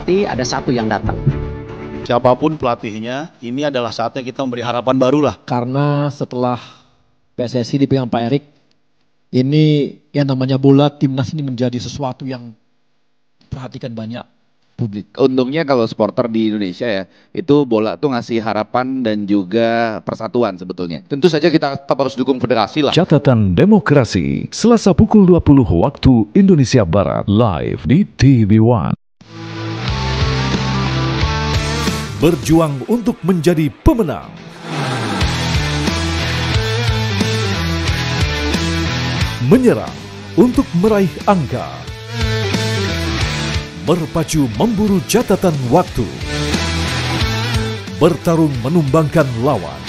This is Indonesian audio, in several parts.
pelatih, ada satu yang datang. Siapapun pelatihnya, ini adalah saatnya kita memberi harapan baru lah. Karena setelah PSSI dipegang Pak Erik, ini yang namanya bola timnas ini menjadi sesuatu yang perhatikan banyak publik. Untungnya kalau supporter di Indonesia ya, itu bola tuh ngasih harapan dan juga persatuan sebetulnya. Tentu saja kita tetap harus dukung federasi lah. Catatan Demokrasi, Selasa pukul 20 waktu Indonesia Barat, live di TV One. Berjuang untuk menjadi pemenang. Menyerang untuk meraih angka. Berpacu memburu catatan waktu. Bertarung menumbangkan lawan.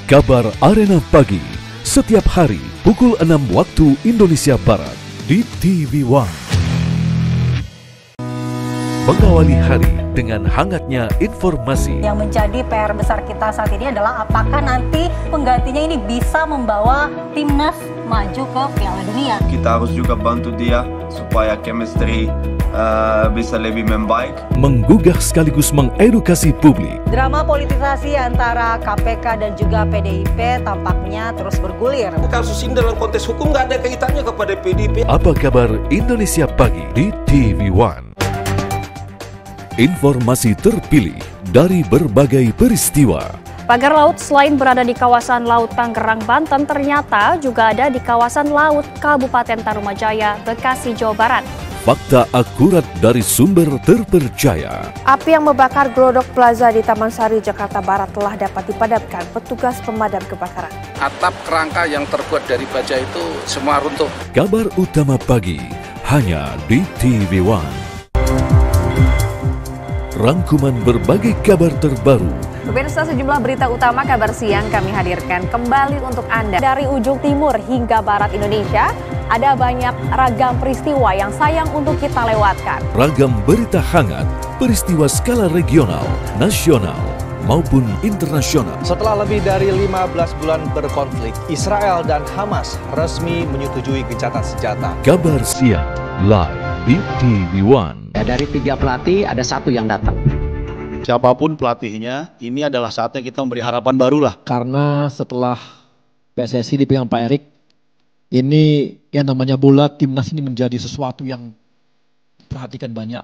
Kabar Arena Pagi, setiap hari pukul 6 waktu Indonesia Barat di TV One. Mengawali hari dengan hangatnya informasi. Yang menjadi PR besar kita saat ini adalah apakah nanti penggantinya ini bisa membawa timnas maju ke Piala Dunia. Kita harus juga bantu dia supaya chemistry bisa lebih membaik. Menggugah sekaligus mengedukasi publik. Drama politisasi antara KPK dan juga PDIP tampaknya terus bergulir. Kasus ini dalam konteks hukum nggak ada kaitannya kepada PDIP. Apa kabar Indonesia Pagi di TV One? Informasi terpilih dari berbagai peristiwa. Pagar laut selain berada di kawasan Laut Tangerang, Banten, ternyata juga ada di kawasan Laut Kabupaten Tarumajaya, Bekasi, Jawa Barat. Fakta akurat dari sumber terpercaya. Api yang membakar Glodok Plaza di Taman Sari, Jakarta Barat telah dapat dipadamkan petugas pemadam kebakaran. Atap kerangka yang terbuat dari baja itu semua runtuh. Kabar utama pagi hanya di TV One. Rangkuman berbagai kabar terbaru. Pemirsa, sejumlah berita utama kabar siang kami hadirkan kembali untuk Anda. Dari ujung timur hingga barat Indonesia, ada banyak ragam peristiwa yang sayang untuk kita lewatkan. Ragam berita hangat, peristiwa skala regional, nasional, maupun internasional. Setelah lebih dari 15 bulan berkonflik, Israel dan Hamas resmi menyetujui gencatan senjata. Kabar siang, live di TV One. Ya, dari 3 pelatih, ada satu yang datang. Siapapun pelatihnya, ini adalah saatnya kita memberi harapan baru lah. Karena setelah PSSI dipegang Pak Erik, ini yang namanya bola timnas ini menjadi sesuatu yang perhatikan banyak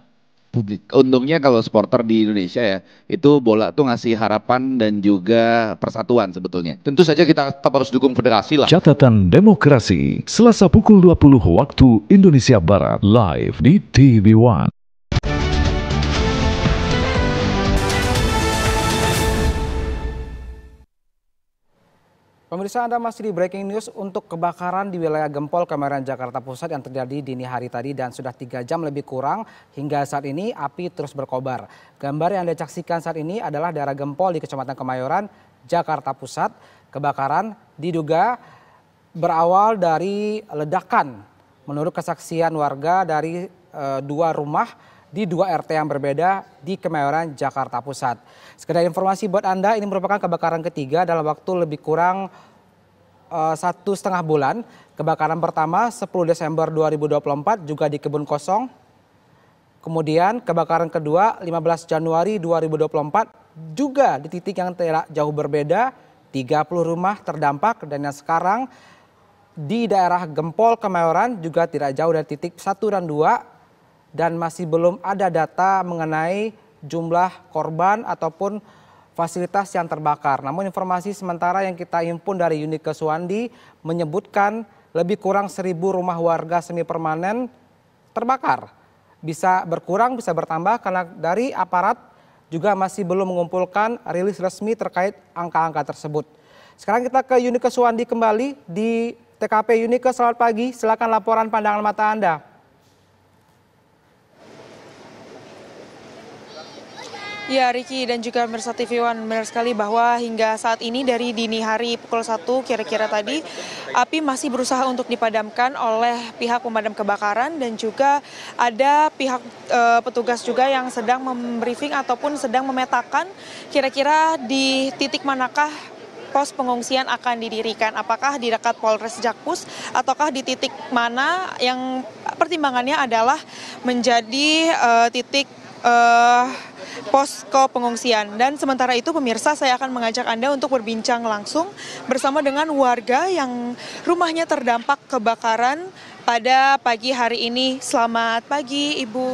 publik. Untungnya kalau supporter di Indonesia ya, itu bola tuh ngasih harapan dan juga persatuan sebetulnya. Tentu saja kita tetap harus dukung federasi lah. Catatan Demokrasi, Selasa pukul 20 waktu Indonesia Barat, live di TV One. Pemirsa, Anda masih di Breaking News untuk kebakaran di wilayah Gempol, Kemayoran, Jakarta Pusat yang terjadi dini hari tadi dan sudah 3 jam lebih kurang hingga saat ini api terus berkobar. Gambar yang Anda saksikan saat ini adalah daerah Gempol di Kecamatan Kemayoran, Jakarta Pusat. Kebakaran diduga berawal dari ledakan. Menurut kesaksian warga dari 2 rumah di 2 RT yang berbeda di Kemayoran, Jakarta Pusat. Sekedar informasi buat Anda, ini merupakan kebakaran ketiga dalam waktu lebih kurang 1,5 bulan. Kebakaran pertama 10 Desember 2024 juga di Kebun Kosong. Kemudian kebakaran kedua 15 Januari 2024 juga di titik yang tidak jauh berbeda. 30 rumah terdampak dan yang sekarang di daerah Gempol, Kemayoran juga tidak jauh dari titik 1 dan 2. Dan masih belum ada data mengenai jumlah korban ataupun fasilitas yang terbakar. Namun informasi sementara yang kita himpun dari unit Keswandi menyebutkan lebih kurang 1.000 rumah warga semi permanen terbakar. Bisa berkurang, bisa bertambah karena dari aparat juga masih belum mengumpulkan rilis resmi terkait angka-angka tersebut. Sekarang kita ke unit Keswandi kembali di TKP Unike. Selamat pagi, silakan laporan pandangan mata Anda. Ya, Riki dan juga pemirsa TV One, benar sekali bahwa hingga saat ini dari dini hari pukul 1 kira-kira tadi, api masih berusaha untuk dipadamkan oleh pihak pemadam kebakaran dan juga ada pihak petugas juga yang sedang membriefing ataupun sedang memetakan kira-kira di titik manakah pos pengungsian akan didirikan. Apakah di dekat Polres Jakpus ataukah di titik mana yang pertimbangannya adalah menjadi titik posko pengungsian. Dan sementara itu pemirsa, saya akan mengajak Anda untuk berbincang langsung bersama dengan warga yang rumahnya terdampak kebakaran pada pagi hari ini. Selamat pagi Ibu.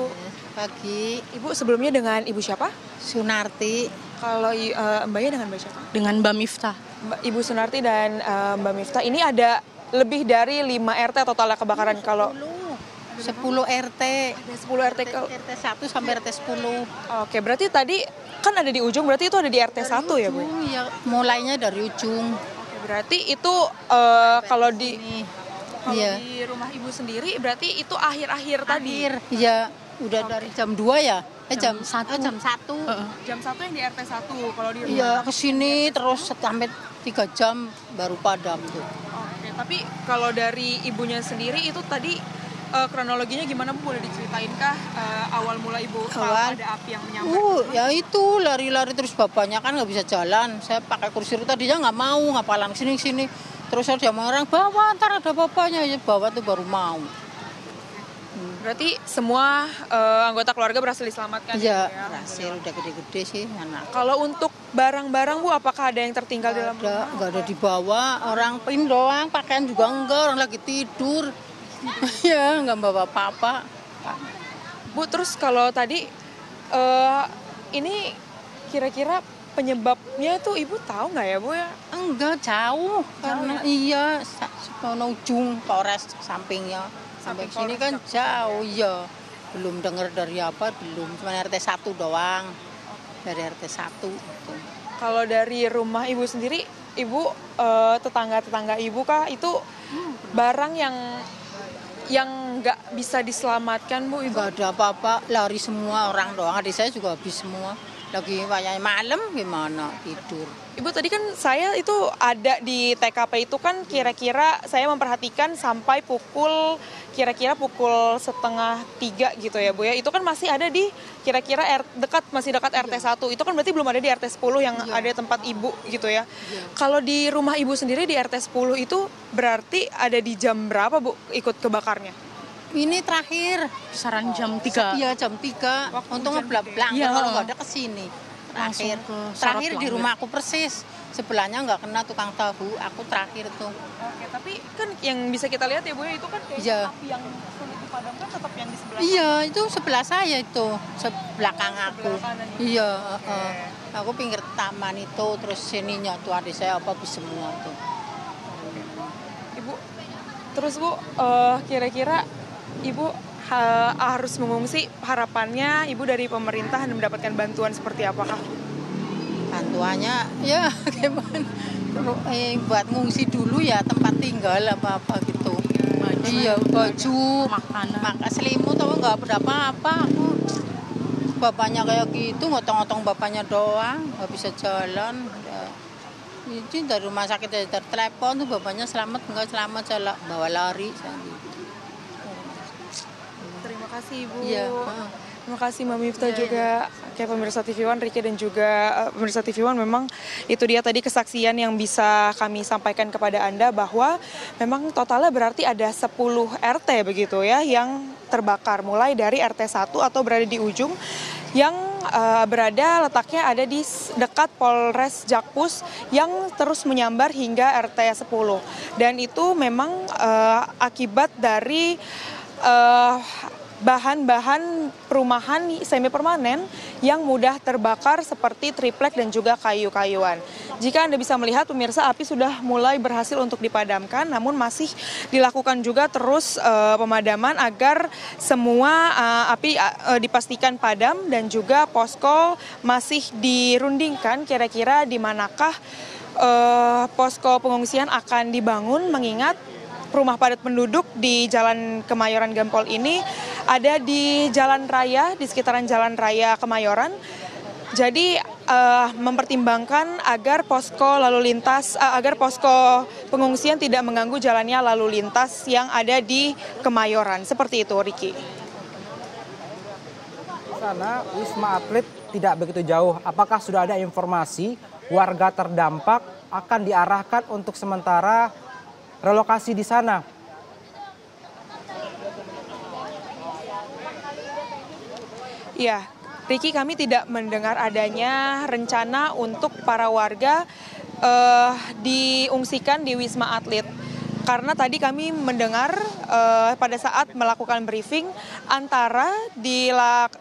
Pagi. Ibu sebelumnya dengan Ibu siapa? Sunarti. Kalau Mbaknya dengan Mbak siapa? Dengan Mbak Miftah. Ibu Sunarti dan Mbak Miftah, ini ada lebih dari 5 RT totalnya kebakaran. Kalau 10 RT. 10 RT. RT 1 sampai RT 10. Oke, berarti tadi kan ada di ujung, berarti itu ada di RT 1 ya, Bu? Iya, mulainya dari ujung. Oke, berarti itu kalau di rumah Ibu sendiri berarti itu akhir-akhir tadi. Iya, udah dari jam 2 ya? Jam 1. Jam 1. Jam 1 yang di RT 1 kalau di rumah. Iya, ke sini terus sampai 3 jam baru padam tuh. Oke, tapi kalau dari ibunya sendiri itu tadi kronologinya gimana, Bu? Boleh diceritain kah awal mula Ibu tahu ada api yang menyambar? Ya itu lari-lari terus bapaknya kan nggak bisa jalan. Saya pakai kursi roda, dia nggak mau ngapalan sini. Terus dia mau orang bawa, ntar ada bapaknya ya bawa tuh baru mau. Berarti semua anggota keluarga berhasil diselamatkan? Iya, berhasil. Udah gede-gede sih anak. Kalau untuk barang-barang, Bu, apakah ada yang tertinggal di dalam rumah? Nggak ada dibawa. Orang pin doang, pakaian juga enggak. Orang lagi tidur. Ya, nggak bawa apa-apa. Bu, terus kalau tadi ini kira-kira penyebabnya tuh Ibu tahu nggak ya, Bu ya? Enggak, jauh. Karena iya, ujung Polres sampingnya. Sampai sini kan jauh, ya. Belum dengar dari apa, belum. Cuma RT 1 doang. Dari RT 1. Gitu. Kalau dari rumah Ibu sendiri, Ibu tetangga-tetangga Ibu kah itu barang yang nggak bisa diselamatkan, Bu? Nggak ada apa-apa, lari semua orang doang. Adik saya juga habis semua. Lagi malam gimana tidur. Ibu, tadi kan saya itu ada di TKP itu kan kira-kira saya memperhatikan sampai kira-kira pukul 2:30 gitu ya, Bu ya. Itu kan masih ada di kira-kira masih dekat RT 1. Itu kan berarti belum ada di RT 10 yang ada tempat Ibu gitu ya. Kalau di rumah Ibu sendiri di RT 10 itu berarti ada di jam berapa, Bu, ikut kebakarnya? Ini terakhir, kisaran jam 3. Iya, jam 3. Untung ngeblak-blak, kalau nggak ada kesini. Terakhir di rumah aku persis. Sebelahnya nggak kena tukang tahu, aku terakhir tuh. Oke, tapi kan yang bisa kita lihat ya, Bu, itu kan kayak api yang sulit dipadamkan tetap yang di sebelah. Iya, itu sebelah saya itu, belakang aku. Iya, aku pinggir taman itu, terus sininya tuh adik saya habis semua tuh. Ibu, terus Bu, kira-kira Ibu harus mengungsi, harapannya Ibu dari pemerintah mendapatkan bantuan seperti apakah? Bantuannya ya gimana? Buat ngungsi dulu ya, tempat tinggal apa-apa gitu. Iya, baju, makanan, selimut atau nggak berapa apa. Bapaknya kayak gitu, ngotong-ngotong bapaknya doang, nggak bisa jalan. Ini dari rumah sakit dari telepon tuh bapaknya selamat, nggak selamat, jalan bawa lari. Terima kasih, Ibu. Iya. Terima kasih Mbak Miftah juga. Kayak pemirsa TV One, Riki dan juga pemirsa TV One, memang itu dia tadi kesaksian yang bisa kami sampaikan kepada Anda bahwa memang totalnya berarti ada 10 RT begitu ya yang terbakar, mulai dari RT 1 atau berada di ujung yang letaknya ada di dekat Polres Jakpus yang terus menyambar hingga RT 10. Dan itu memang akibat dari bahan-bahan perumahan semi permanen yang mudah terbakar seperti triplek dan juga kayu-kayuan. Jika Anda bisa melihat pemirsa, api sudah mulai berhasil untuk dipadamkan, namun masih dilakukan juga terus pemadaman agar semua api dipastikan padam, dan juga posko masih dirundingkan kira-kira di manakah posko pengungsian akan dibangun, mengingat rumah padat penduduk di Jalan Kemayoran Gempol ini ada di jalan raya, di sekitaran Jalan Raya Kemayoran. Jadi mempertimbangkan agar posko pengungsian tidak mengganggu jalannya lalu lintas yang ada di Kemayoran. Seperti itu, Riki. Sana Wisma Atlet tidak begitu jauh. Apakah sudah ada informasi warga terdampak akan diarahkan untuk sementara relokasi di sana? Ya, Riki, kami tidak mendengar adanya rencana untuk para warga diungsikan di Wisma Atlet. Karena tadi kami mendengar pada saat melakukan briefing antara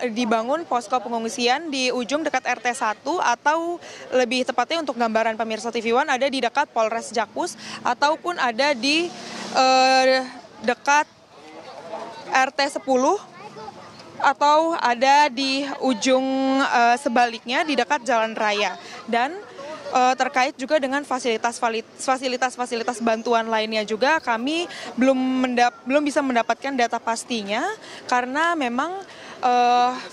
dibangun posko pengungsian di ujung dekat RT 1 atau lebih tepatnya untuk gambaran pemirsa TV One ada di dekat Polres Jakpus ataupun ada di dekat RT 10 atau ada di ujung sebaliknya di dekat Jalan Raya. Dan terkait juga dengan fasilitas bantuan lainnya juga kami belum bisa mendapatkan data pastinya karena memang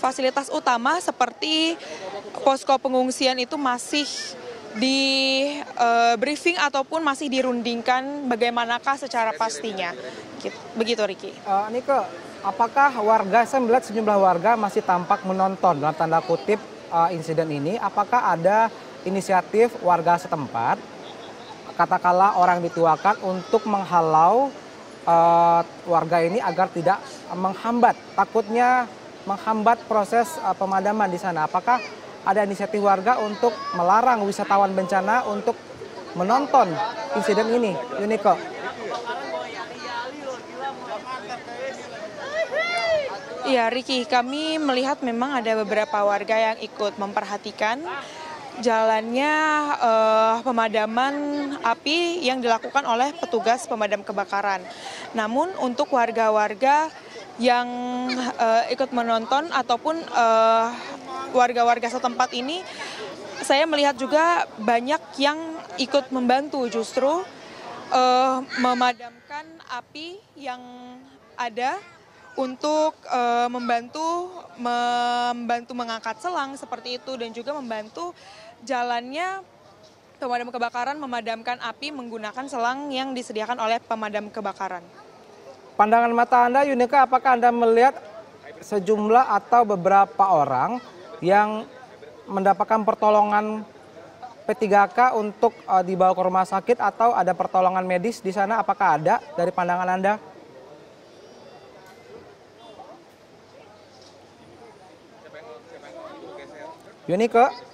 fasilitas utama seperti posko pengungsian itu masih di briefing ataupun masih dirundingkan bagaimanakah secara pastinya. Begitu Riki. Nike, apakah warga, saya melihat sejumlah warga masih tampak menonton dalam tanda kutip insiden ini, apakah ada inisiatif warga setempat, katakanlah orang dituakan untuk menghalau warga ini agar tidak menghambat, takutnya menghambat proses pemadaman di sana. Apakah ada inisiatif warga untuk melarang wisatawan bencana untuk menonton insiden ini, Yuniko? Iya, Riki, kami melihat memang ada beberapa warga yang ikut memperhatikan jalannya pemadaman api yang dilakukan oleh petugas pemadam kebakaran. Namun untuk warga-warga yang ikut menonton ataupun warga-warga setempat ini, saya melihat juga banyak yang ikut membantu justru memadamkan api yang ada untuk membantu mengangkat selang seperti itu dan juga membantu jalannya pemadam kebakaran memadamkan api menggunakan selang yang disediakan oleh pemadam kebakaran. Pandangan mata Anda, Yunika, apakah Anda melihat sejumlah atau beberapa orang yang mendapatkan pertolongan P3K untuk dibawa ke rumah sakit atau ada pertolongan medis di sana? Apakah ada dari pandangan Anda? Yunika?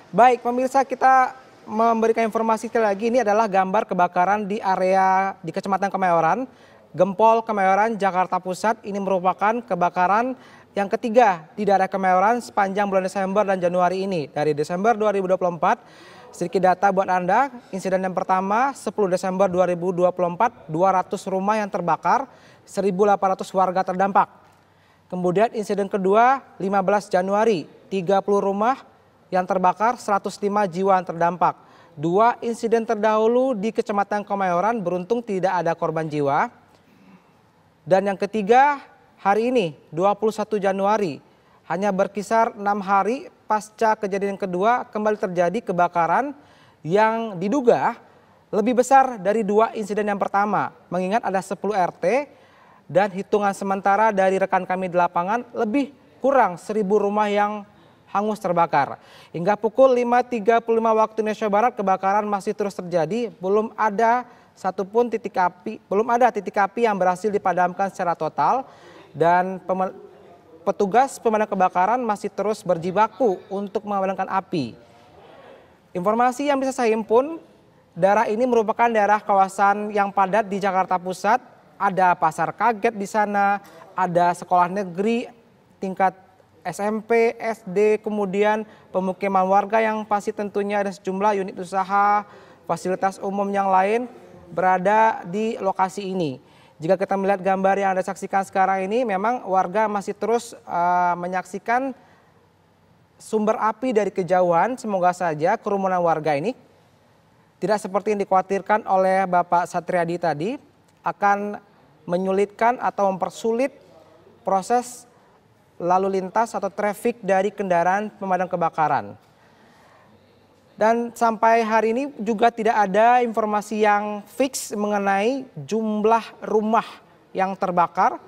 Baik, pemirsa, kita memberikan informasi sekali lagi. Ini adalah gambar kebakaran di area di Kecamatan Kemayoran, Gempol, Kemayoran, Jakarta Pusat. Ini merupakan kebakaran yang ketiga di daerah Kemayoran sepanjang bulan Desember dan Januari ini. Dari Desember 2024, sedikit data buat Anda, insiden yang pertama 10 Desember 2024, 200 rumah yang terbakar, 1.800 warga terdampak. Kemudian insiden kedua 15 Januari, 30 rumah yang terbakar, 105 jiwa yang terdampak. Dua insiden terdahulu di Kecamatan Kemayoran beruntung tidak ada korban jiwa. Dan yang ketiga hari ini 21 Januari, hanya berkisar 6 hari pasca kejadian kedua kembali terjadi kebakaran yang diduga lebih besar dari dua insiden yang pertama. Mengingat ada 10 RT dan hitungan sementara dari rekan kami di lapangan lebih kurang 1.000 rumah yang hangus terbakar. Hingga pukul 5.35 waktu Indonesia Barat kebakaran masih terus terjadi, belum ada titik api yang berhasil dipadamkan secara total dan petugas pemadam kebakaran masih terus berjibaku untuk memadamkan api. Informasi yang bisa saya himpun, daerah ini merupakan daerah kawasan yang padat di Jakarta Pusat, ada pasar kaget di sana, ada sekolah negeri tingkat SMP, SD, kemudian pemukiman warga yang pasti tentunya ada sejumlah unit usaha, fasilitas umum yang lain berada di lokasi ini. Jika kita melihat gambar yang Anda saksikan sekarang ini, memang warga masih terus menyaksikan sumber api dari kejauhan. Semoga saja kerumunan warga ini tidak seperti yang dikhawatirkan oleh Bapak Satriadi tadi, akan menyulitkan atau mempersulit proses lalu lintas atau trafik dari kendaraan pemadam kebakaran. Dan sampai hari ini juga tidak ada informasi yang fix mengenai jumlah rumah yang terbakar,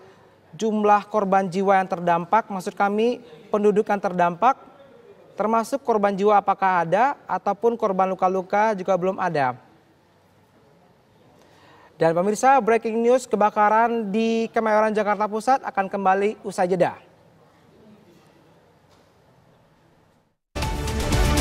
jumlah korban jiwa yang terdampak, maksud kami penduduk yang terdampak, termasuk korban jiwa apakah ada ataupun korban luka-luka juga belum ada. Dan pemirsa, breaking news kebakaran di Kemayoran Jakarta Pusat akan kembali usai jeda.